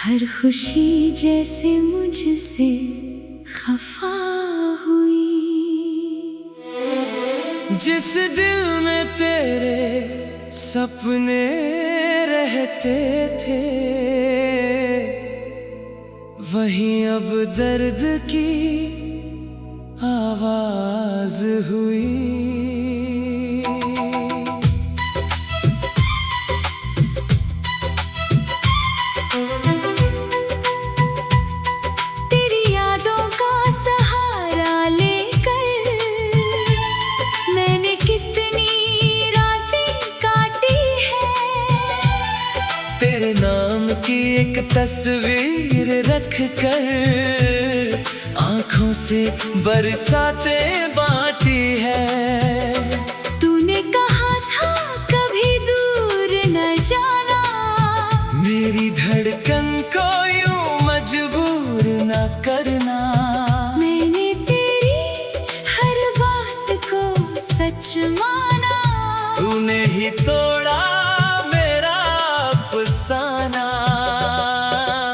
हर खुशी जैसे मुझसे खफा हुई। जिस दिल में तेरे सपने रहते थे, वहीं अब दर्द की आवाज हुई। तेरे नाम की एक तस्वीर रख कर आँखों से बरसातें बांटी है। तूने कहा था कभी दूर न जाना, मेरी धड़कन को यूं मजबूर न करना। मैंने तेरी हर बात को सच माना, तूने ही तोड़ा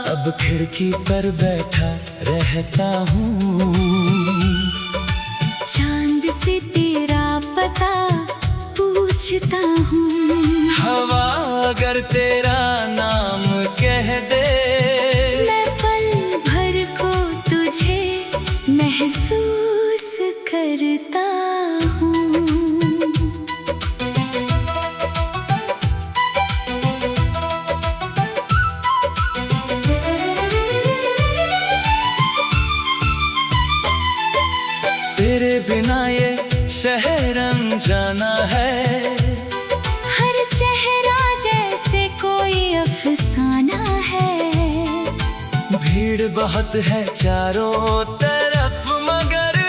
अब खिड़की पर बैठा रहता हूँ, चांद से तेरा पता पूछता हूँ। हवा अगर तेरा नाम कह दे, मैं पल भर को तुझे महसूस करता हूँ। तेरे बिना ये शहर अनजाना है, हर चेहरा जैसे कोई अफसाना है। भीड़ बहुत है चारों तरफ मगर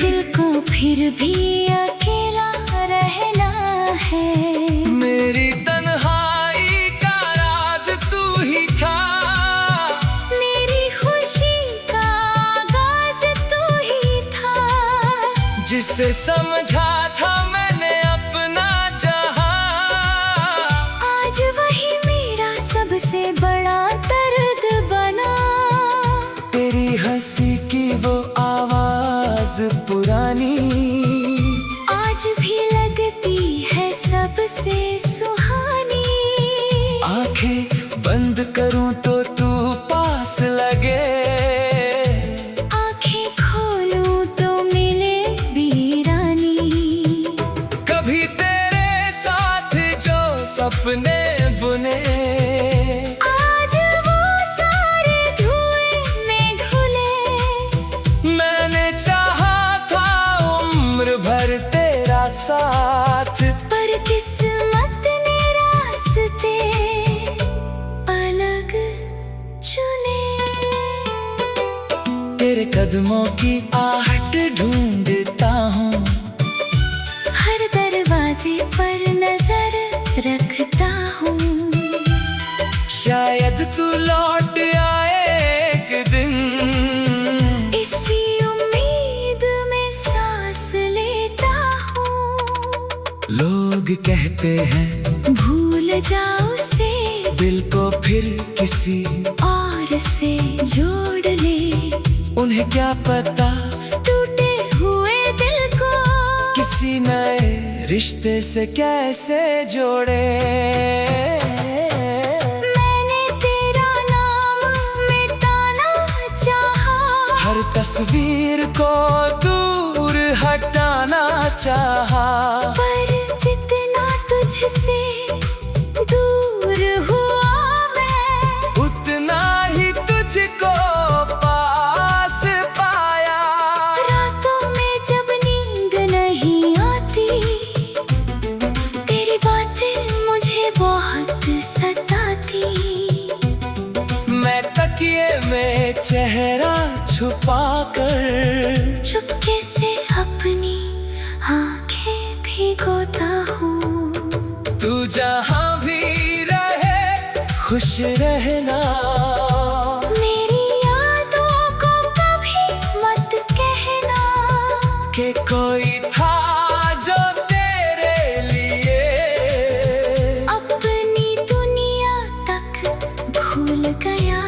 दिल को फिर भी अकेला रहना है। मेरी तन्हाई का राज तू ही था, मेरी खुशी का आगाज तू ही था। जिसे समझा था मैंने अपना जहां, आज वही मेरा सबसे बड़ा दर्द बना। तेरी हंसी की वो आवाज पुरानी आज भी लगती है सबसे सुहानी। आंखें बंद करूं तो तू पास लगे, अपने बुने आज वो सारे धुएं में घुले। मैंने चाहा था उम्र भर तेरा साथ, पर किस्मत ने रास्ते अलग चुने। तेरे कदमों की आहट ढूंढता हूँ, हर दरवाजे पर नजर रखता हूँ। शायद तू लौट आए एक दिन, इसी उम्मीद में सांस लेता हूँ। लोग कहते हैं भूल जाओ उसे, दिल को फिर किसी और से जोड़ ले। उन्हें क्या पता टूटे हुए दिल को किसी नए रिश्ते से कैसे जोड़े। मैंने तेरा नाम मिटाना चाहा, हर तस्वीर को दूर हटाना चाहा। पर जितना तुझसे दूर हुआ मैं, उतना ही तुझको पास पाया। रातों में जब नींद नहीं आती, तेरी बातें मुझे बहुत सताती। मैं तकिए में चेहरा छुपा कर चुपके से अपनी आंखें भिगोता हूँ। तू जहाँ भी रहे खुश रहना, मेरी यादों को कभी मत कहना कि कोई था जो तेरे लिए अपनी दुनिया तक भूल गया।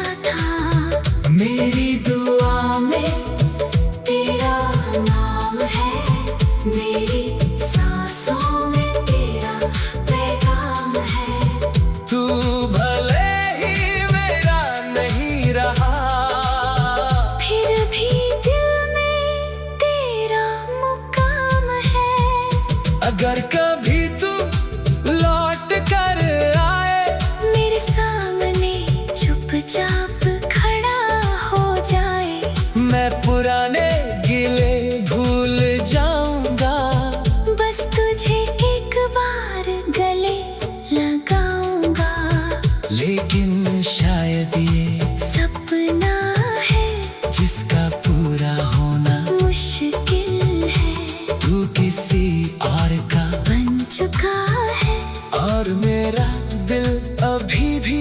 और मेरा दिल अभी भी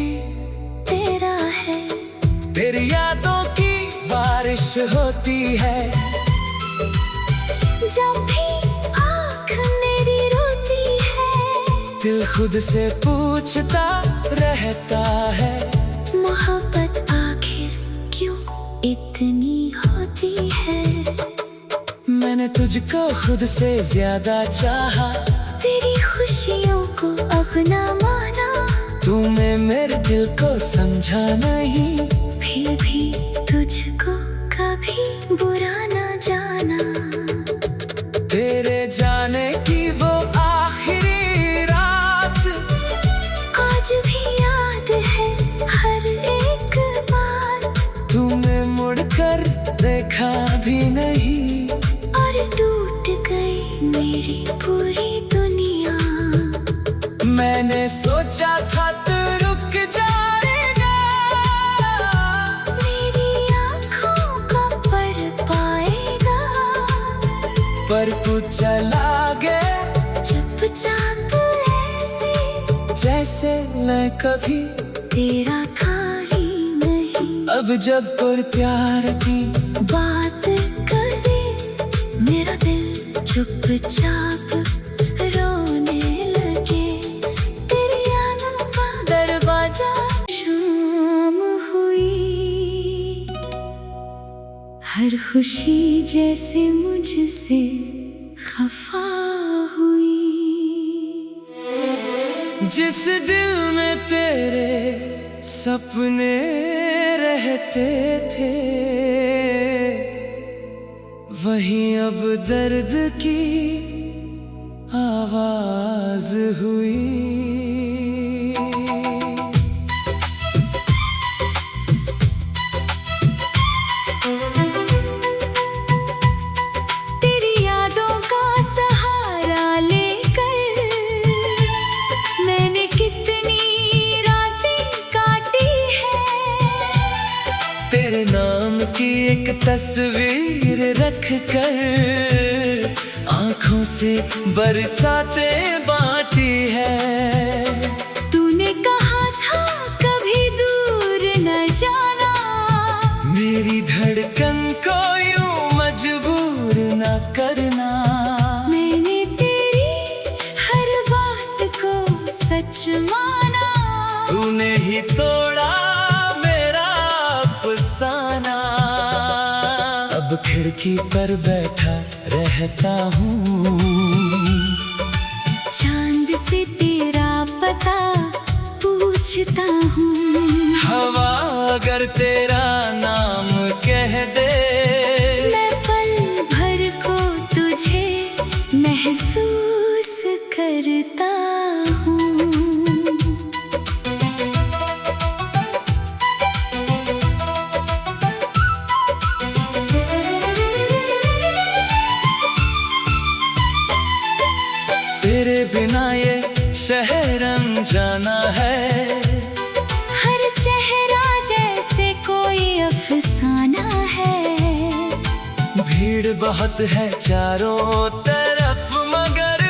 तेरा है। तेरी यादों की बारिश होती है, जब भी आँख मेरी रोती है, दिल खुद से पूछता रहता है, मोहब्बत आखिर क्यों इतनी होती है। मैंने तुझको खुद से ज्यादा चाहा, तेरी खुशियों को अपना माना, तूने मेरे दिल को समझा नहीं, फिर भी तुझको कभी बुरा ना जाना। तेरे जाने की वो आखिरी रात आज भी याद है हर एक बात, तूने मुड़कर देखा भी नहीं, और टूट गई मेरी पूरी दुनिया। मैंने सोचा था तू रुक जाएगा, मेरी आँखों का पढ़ पाएगा, पर तू चला गया चुपचाप ऐसे, जैसे मैं कभी तेरा था ही नहीं। अब जब कोई प्यार की बात करे मेरा दिल चुपचाप रोने लगे, तेरी यादों का दरवाजा। शाम हुई, हर खुशी जैसे मुझसे खफा हुई, जिस दिल में तेरे सपने रहते थे, वहीं अब दर्द की आवाज हुई। तेरी यादों का सहारा लेकर मैंने कितनी रातें काटी है, तेरे नाम की एक तस्वीर रख कर आँखों से बरसातें बांटी है। तूने कहा था कभी दूर न जाना, मेरी धड़कन को यूं मजबूर न करना, मैंने तेरी हर बात को सच माना, तूने ही तोड़ा मेरा अफसाना। अब खिड़की पर बैठा रहता हूँ, चांद से तेरा पता पूछता हूँ, हवा अगर तेरा नाम कह दे, मैं पल भर को तुझे महसूस करता हूँ। तेरे बिना ये शहर अनजाना है, हर चेहरा जैसे कोई अफसाना है, भीड़ बहुत है चारों तरफ मगर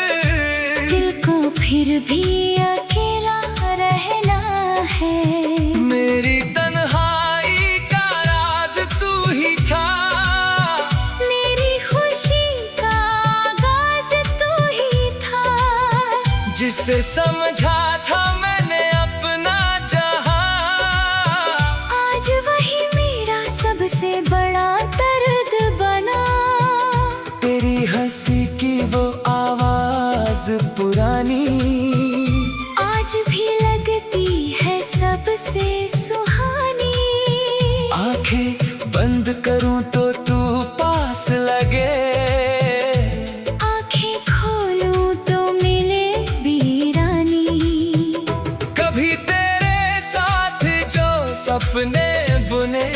दिल को फिर भी अकेला रहना है। मेरी तन्हाई का राज तू ही था, मेरी खुशी का आगाज तू ही था, जिसे समझा था मैंने अपना जहां, आज वही मेरा सबसे बड़ा दर्द बना। तेरी हंसी की वो आवाज पुरानी आज भी लगती है सबसे सुहानी, आंखें बंद करूं तो तू पास लगे, आंखें खोलूं तो मिले वीरानी। कभी तेरे साथ जो सपने बुने,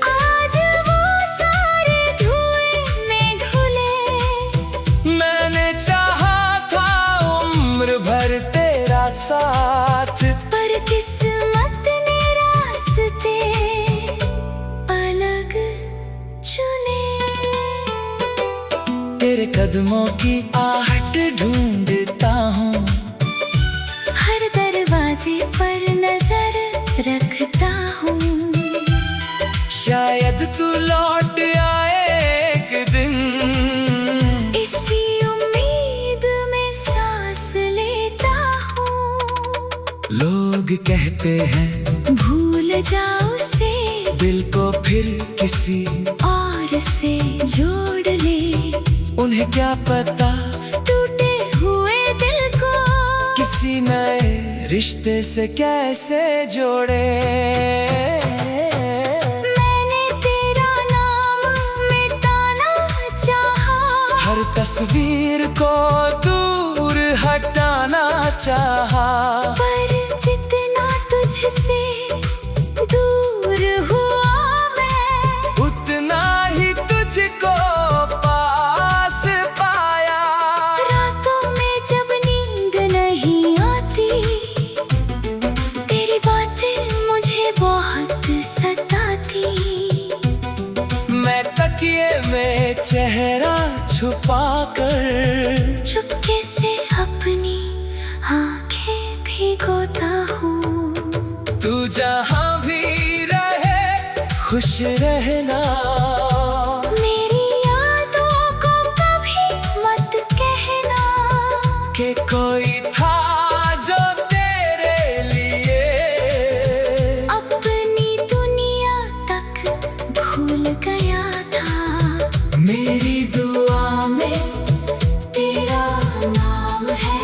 आज वो सारे धुएं में घुले, मैंने चाहा था उम्र भर तेरा साथ, पर किस्मत ने रास्ते अलग चुने। तेरे कदमों की आहट ढूंढता हूँ, लोग कहते हैं भूल जाओ उसे, दिल को फिर किसी और से जोड़ ले। उन्हें क्या पता टूटे हुए दिल को किसी नए रिश्ते से कैसे जोड़े। मैंने तेरा नाम मिटाना चाहा, हर तस्वीर को दूर हटाना चाहा, पर जितना तुझसे दूर हुआ मैं, उतना ही तुझको पास पाया। रातों में जब नींद नहीं आती, तेरी बातें मुझे बहुत सताती। मैं तकिए में चेहरा छुपाकर चुपके से अपनी आंखें भिगोता हूँ। तू जहाँ भी रहे खुश रहना। मेरी यादों को कभी मत कहना कि कोई था जो तेरे लिए अपनी दुनिया तक भूल गया था। मेरी दुआ में तेरा नाम है,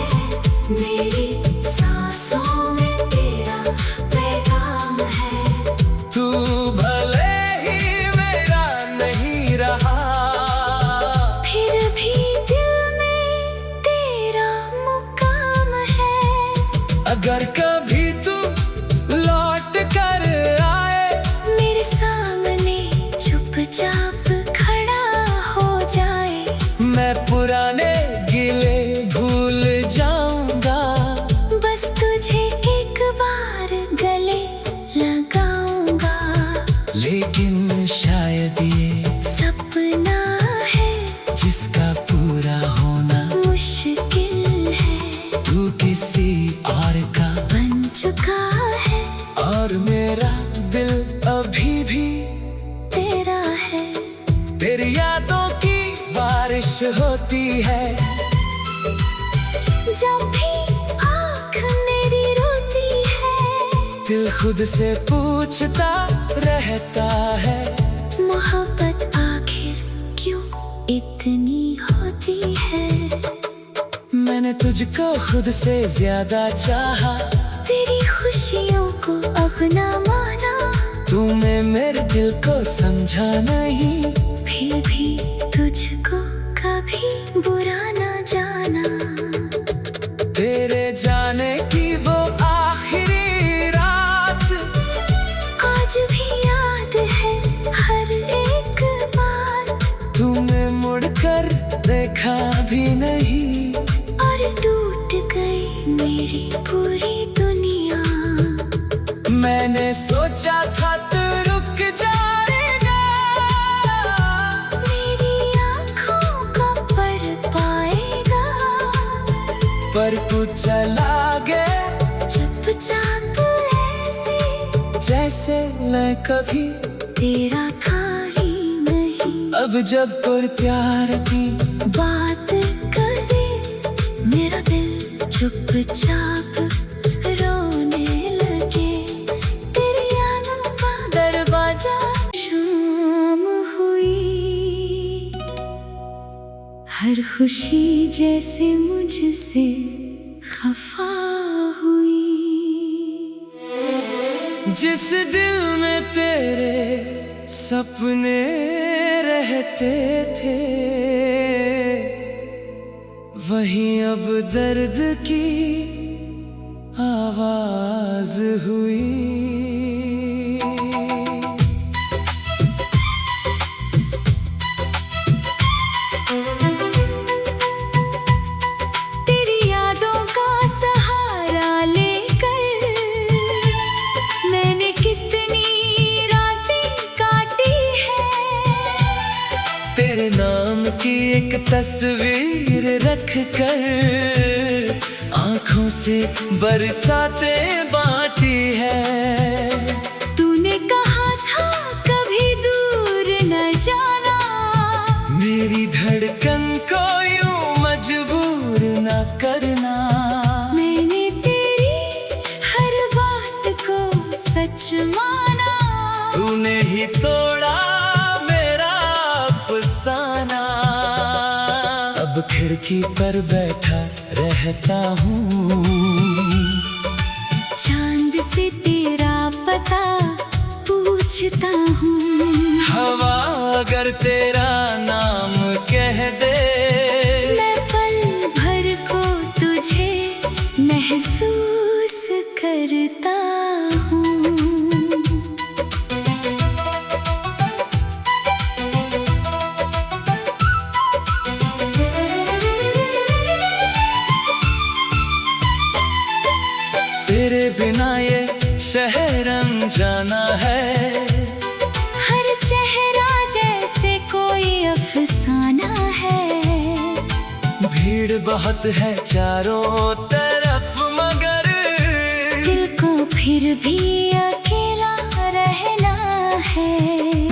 मेरी सांसों में तेरा पैगाम है। तू भले ही मेरा नहीं रहा, फिर भी दिल में तेरा मुकाम है। अगर कभी तू लौट कर आए, मेरे सामने चुपचाप खड़ा हो जाए, मैं पुराने गिले भूल जाऊंगा। बस तुझे एक बार गले लगाऊंगा। लेकिन शायद ये सपना है जिसका पूरा होना मुश्किल है, तू किसी और का बन चुका है, और मेरा दिल अभी भी तेरा है। तेरी यादों की बारिश होती है। जब भी आँख मेरी रोती है, दिल खुद से पूछता रहता है, मोहब्बत आखिर क्यों इतनी होती है। मैंने तुझको खुद से ज्यादा चाहा, तेरी खुशियों को अब ना माना, तूने मेरे दिल को समझा नहीं। फिर भी तुझको कभी बुरा ना जाना। तेरे जाने की वो आखिरी रात आज भी याद है हर एक बात, तूने मुड़कर देखा भी नहीं, और टूट गई मेरी पूरी दुनिया। मैंने सोचा था तू रुक जाएगा, मेरी आँखों का पढ़ पाएगा, पर तू चला गया चुपचाप ऐसे जैसे मैं कभी तेरा था ही नहीं। अब जब पर प्यार की बात करे मेरा दिल चुपचाप रोने लगे, तेरी यादों का दरवाजा। शाम हुई, हर खुशी जैसे मुझसे खफा हुई। जिस दिल में तेरे सपने रहते थे, वहीं अब दर्द की आवाज हुई। तेरी यादों का सहारा लेकर मैंने कितनी रातें काटी है। तेरे नाम की एक तस्वीर रख कर आँखों से बरसातें बांटी है। तूने कहा था कभी दूर न जाना, मेरी धड़कन को यूं मजबूर न करना। मैंने तेरी हर खिड़की पर बैठा रहता हूँ। चांद से तेरा पता पूछता हूँ। हवा अगर तेरा नाम कह दे, मैं पल भर को तुझे महसूस करता हूँ। तेरे बिना ये शहर अनजाना है। हर चेहरा जैसे कोई अफसाना है। भीड़ बहुत है चारों तरफ मगर दिल को फिर भी अकेला रहना है।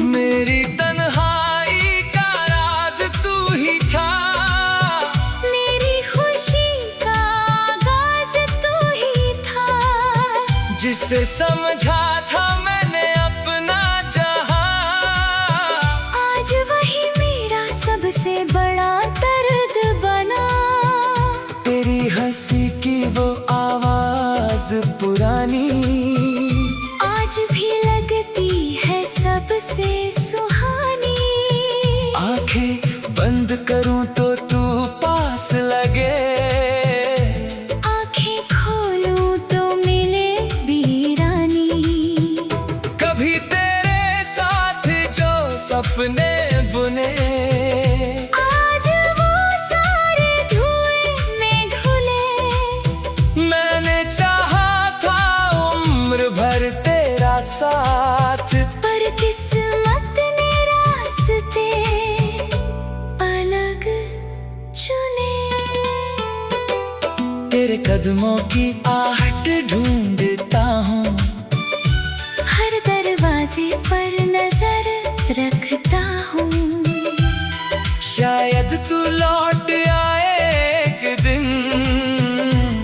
मेरी तन्हाई का राज तू ही था। मेरी खुशी का आगाज तू ही था। जिसे समझा था मैंने अपना जहां, आज वही मेरा सबसे बड़ा दर्द बना। तेरी हंसी की वो आवाज पुरानी आज भी लगती है सबसे सुहानी। आंखें बंद करूं तो तू पास लगे, आंखें खोलूं तो मिले वीरानी। कभी तेरे साथ जो सपने बुने आज वो सारे धुएं में घुले। मैंने चाहा था उम्र भर तेरा साथ, पर किस्मत ने रास्ते अलग चुने। तेरे कदमों की आहट ढूंढता हूँ। हर दरवाजे पर नजर रखता हूँ। शायद तू लौट आए एक दिन,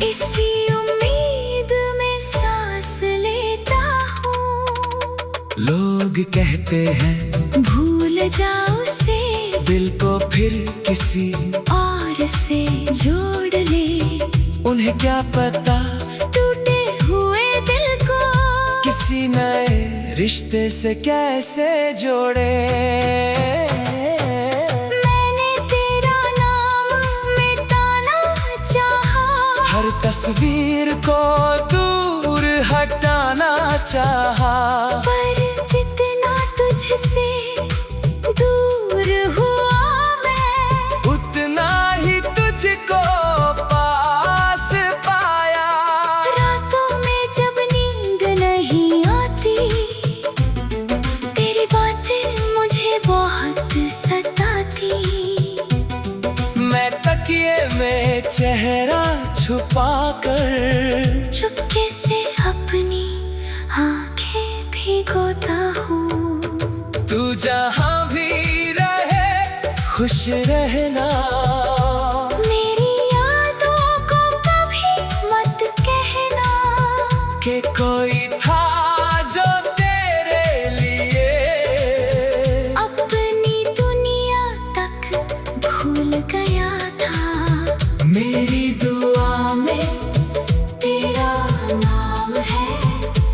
इसी उम्मीद में सांस लेता हूँ। लोग कहते हैं भूल जाओ उसे, दिल को फिर किसी और से जोड़ ले। उन्हें क्या पता टूटे हुए दिल को किसी नए रिश्ते से कैसे जोड़े। मैंने तेरा नाम मिटाना चाहा। हर तस्वीर को दूर हटाना चाहा, पर जितना तुझसे दूर हुआ मैं, उतना ही तुझको पास पाया। रातों में जब नींद नहीं आती, तेरी बातें मुझे बहुत सताती। मैं तकिए में चेहरा छुपाकर चुपके से अपनी आंखें भिगोता हूँ। तू जहाँ भी रहे खुश रहना। मेरी यादों को कभी मत कहना कि कोई था जो तेरे लिए अपनी दुनिया तक भूल गया था। मेरी दुआ में तेरा नाम है,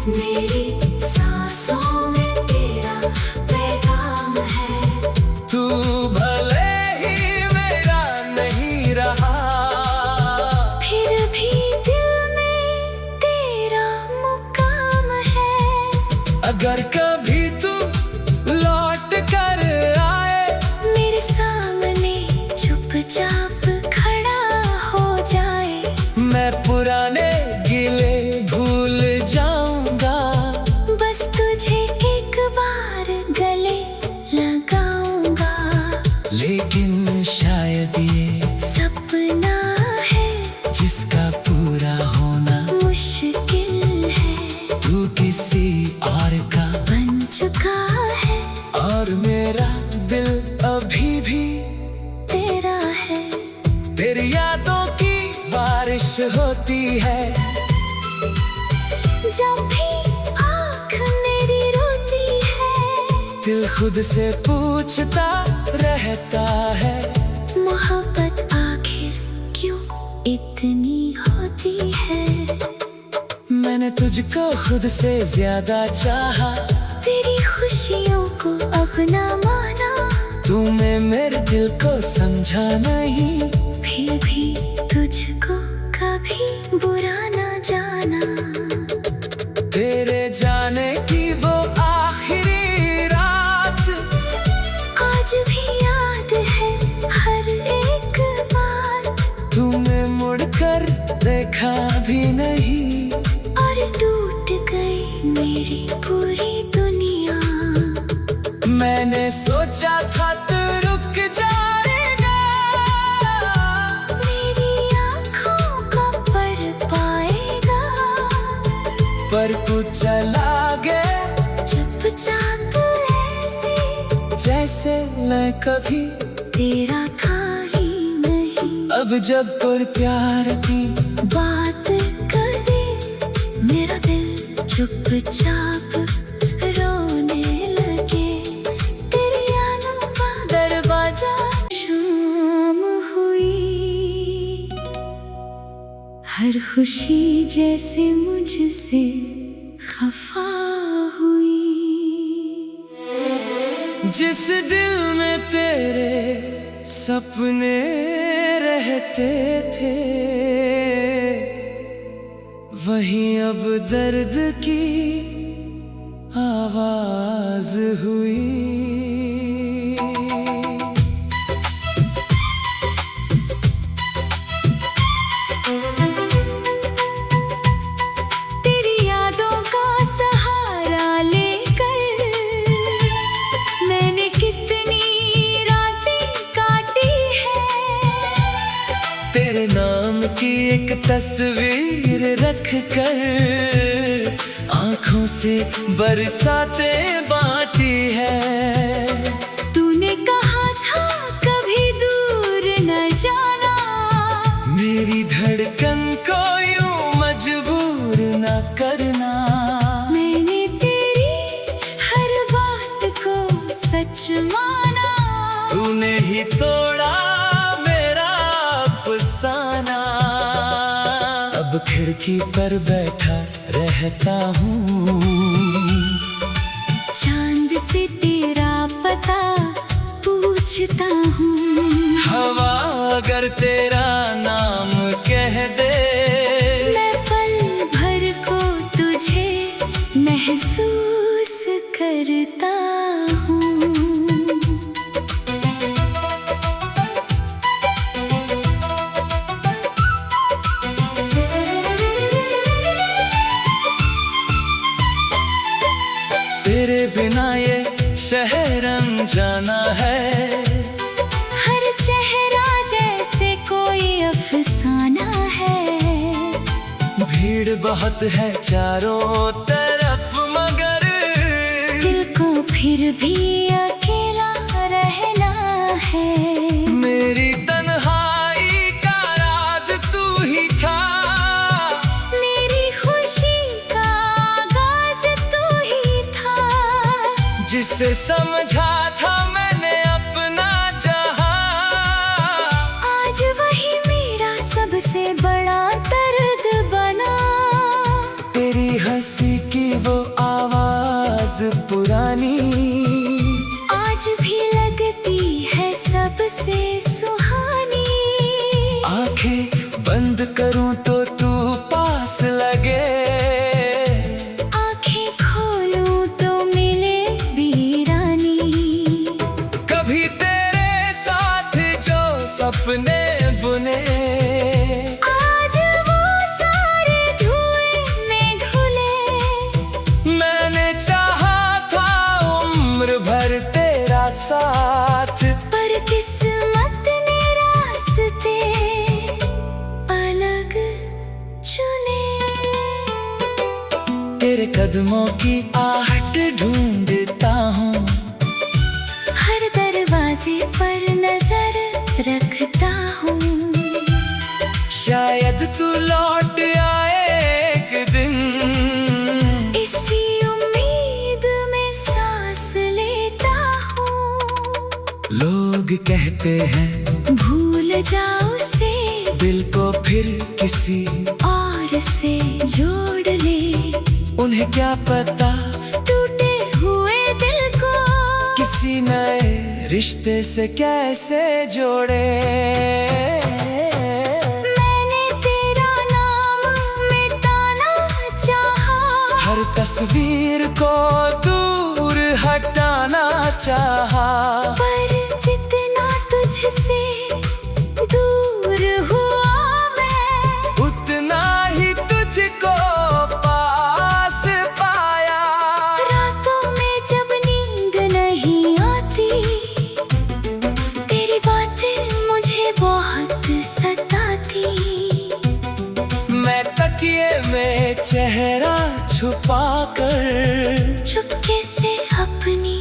मेरी सांसों में तेरा पैगाम है। तू भले ही मेरा नहीं रहा, फिर भी दिल में तेरा मुकाम है। अगर कभी तू लौट कर आए, मेरे सामने चुपचाप खड़ा हो जाए। मैं पुराने गिले भूल जाऊंगा। बस तुझे एक बार गले लगाऊंगा। लेकिन शायद ये सपना है जिसका पूरा होना मुश्किल है। तू किसी और का बन चुका है, और मेरा दिल अभी भी तेरा है। तेरी यादों की बारिश होती है। जब भी आँख मेरी रोती है, दिल खुद से पूछता रहता है। मोहब्बत आखिर इतनी होती है। मैंने तुझको खुद से ज्यादा चाहा, तेरी खुशियों को अपना माना, तूने मेरे दिल को समझा नहीं, फिर भी तुझको कभी बुरा ना जाना। तेरे जाने की वो आखिरी रात आज भी याद है हर एक बार, तूने मुड़कर देखा भी नहीं, और टूट गई मेरी पूरी दुनिया। मैंने सोचा था तू रुक जाएगा, मेरी आँखों का पढ़ पाएगा, पर तू चला गया चुपचाप ऐसे जैसे मैं कभी तेरा था ही नहीं। अब जब कोई प्यार की बात करे मेरा दिल चुपचाप रोने लगे, तेरी यादों का दरवाजा। शाम हुई, हर खुशी जैसे मुझसे खफा हुई। जिस दिल में तेरे सपने रहते थे, वहीं अब दर्द की आवाज हुई। तेरी यादों का सहारा लेकर मैंने कितनी रातें काटी है, तेरे नाम की एक तस्वीर रख कर आँखों से बरसाते बांटी है। तूने कहा था कभी दूर न जाना, मेरी धड़कन को यूं मजबूर न करना, मैंने तेरी हर बात को सच माना, तूने ही तोड़ा मेरा अफसाना। अब खिड़की पर बैठा रहता हूँ, चांद से तेरा पता पूछता हूँ, हवा अगर तेरा नाम कह दे, मैं पल भर को तुझे महसूस करता हूँ। तेरे बिना ये शहर अनजाना है, हर चेहरा जैसे कोई अफसाना है, भीड़ बहुत है चारों तरफ मगर दिल को फिर भी अकेला रहना है। मेरी तन्हाई का राज तू ही था, मेरी खुशी का आगाज तू ही था, जिसे समझा था मैंने अपना जहां, आज वही मेरा सबसे बड़ा दर्द बना। तेरी हंसी की वो आवाज पुरानी आज भी लगती है सबसे सुहानी, आंखें बंद करूं तो तू पास लगे, आंखें खोलूं तो मिले वीरानी। कभी तेरे साथ जो सपने बुने, आज वो सारे धुएं में घुले, मैंने चाहा था उम्र भर तेरा साथ, पर किस्मत ने रास्ते अलग चुने। तेरे कदमों की आहट ढूंढता हूँ, हर दरवाजे पर नजर रखता हूँ, शायद तू लौट आए एक दिन, इसी उम्मीद में सांस लेता हूँ। लोग कहते हैं भूल जाओ उसे, दिल को फिर फिर किसी और से जोड़ ले। उन्हें क्या पता टूटे हुए दिल को किसी नए रिश्ते से कैसे जोड़े। मैंने तेरा नाम मिटाना चाहा, हर तस्वीर को दूर हटाना चाहा, पर जितना तुझसे दूर हुआ मैं, उतना ही तुझको पास पाया। रातों में जब नींद नहीं आती, तेरी बातें मुझे बहुत सताती। मैं तकिए में चेहरा छुपाकर चुपके से अपनी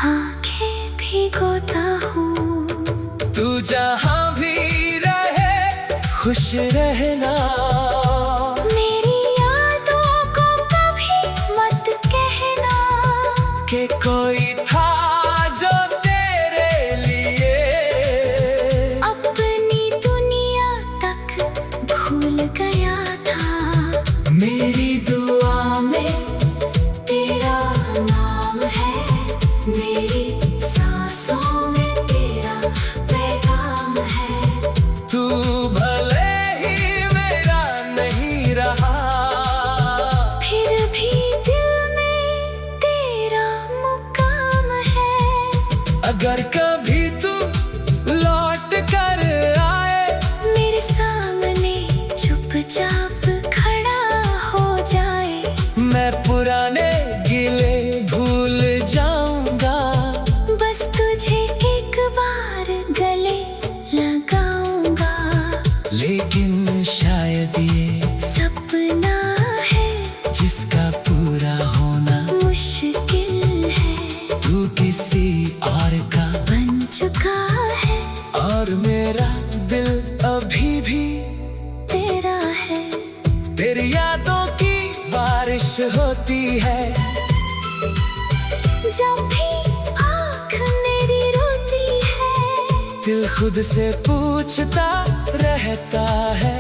आंखें भिगोता हूँ। तू जहाँ भी रहे खुश रहना। मेरी यादों को कभी मत कहना कि कोई था जो तेरे लिए अपनी दुनिया तक भूल गया था। मेरी दुआ में तेरा नाम है, मेरी सांसों में तेरा पैगाम है। तू भले ही मेरा नहीं रहा, फिर भी दिल में तेरा मुकाम है। अगर कभी तू लौट कर आए, मेरे सामने चुपचाप खड़ा हो जाए, मैं पुराने गिले भूल जाऊंगा। बस तुझे एक बार गले लगाऊंगा। लेकिन शायद ये सपना है जिसका पूरा होना मुश्किल है, तू किसी और का बन चुका है, और मेरा दिल अभी भी तेरा है। तेरी यादों की बारिश होती है, जब भी आँख मेरी रोती है, दिल खुद से पूछता रहता है,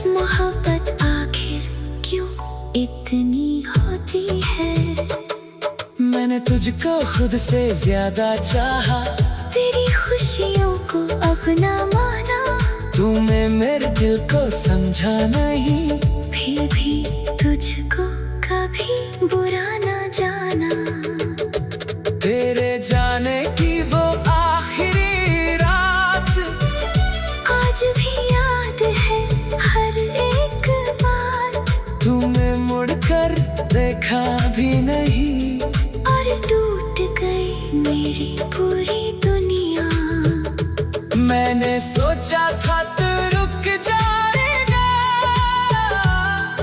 मोहब्बत आखिर क्यों इतनी होती है। मैंने तुझको खुद से ज्यादा चाहा, तेरी खुशियों को अपना माना, तूने मेरे दिल को समझा नहीं, फिर भी तुझको कभी बुरा ना जाना। तेरे जाने की वो आखिरी रात आज भी याद है हर एक बात, तूने मुड़कर देखा भी नहीं, और टूट गई मेरी पूरी दुनिया। मैंने सोचा था तू रुक जाएगा,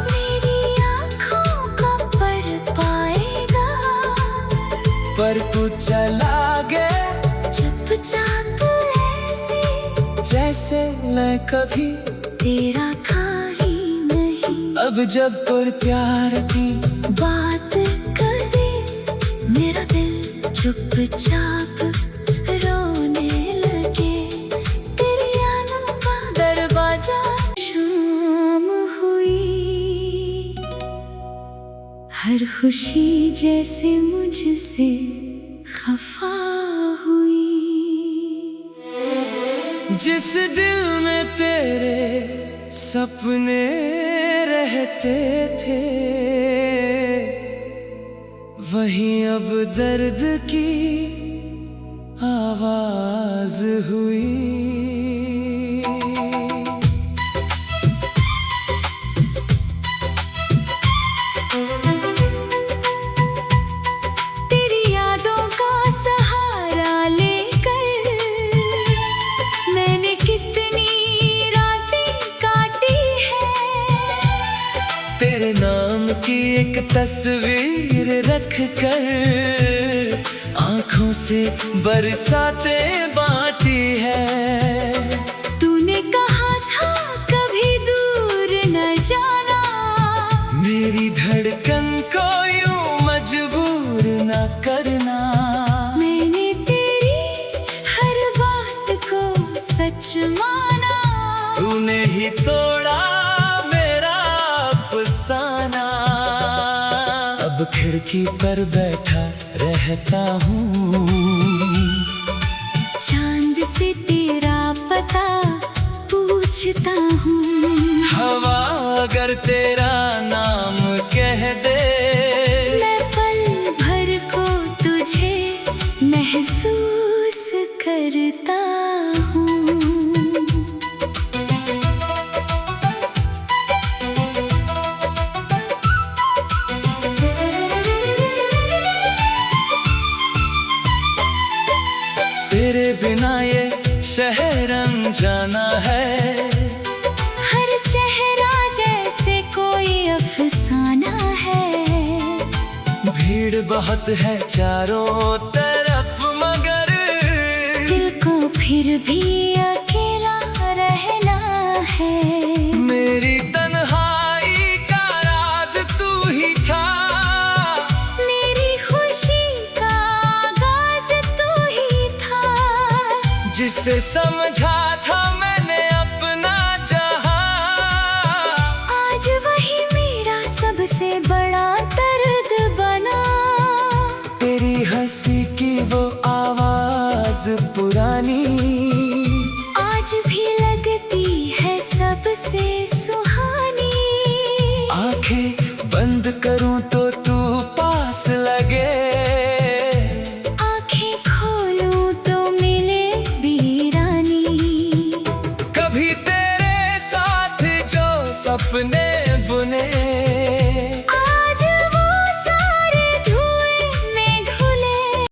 मेरी आँखों का पढ़ पाएगा, पर तू चला गया चुपचाप ऐसे जैसे मैं कभी तेरा था ही नहीं। अब जब पर प्यार की बात करे मेरा दिल चुपचाप रोने लगे, तेरी यादों का दरवाजा। शाम हुई, हर खुशी जैसे मुझसे खफा हुई। जिस दिल में तेरे सपने रहते थे, वहीं अब दर्द की आवाज हुई। तेरी यादों का सहारा लेकर मैंने कितनी रातें काटी है, तेरे नाम की एक तस्वीर रख कर आँखों से बरसातें बांटी है। तूने कहा था कभी दूर न जाना, मेरी धड़कन को यूं मजबूर न करना। मैंने तेरी हर बात को सच माना, तूने ही तोड़ा अब खिड़की पर बैठा रहता हूँ, चांद से तेरा पता पूछता हूँ। हवा अगर तेरा नाम कह दे, मैं पल भर को तुझे महसूस करता हूँ। तेरे बिना ये शहर अनजाना है, हर चेहरा जैसे कोई अफसाना है। भीड़ बहुत है चारों तरफ मगर दिल को फिर भी अकेला रहना है। मेरी तन्हाई का राज तू ही था, मेरी खुशी का आगाज तू ही था। जिसे समझा था मैंने अपना जहां, आज वही मेरा सबसे बड़ा दर्द बना। तेरी हंसी की वो आवाज पुरानी आज भी लगती है सबसे सुहानी। आंखें बंद करूं तो तू पास लगे, आंखें खोलूं तो मिले वीरानी। कभी तेरे साथ जो सपने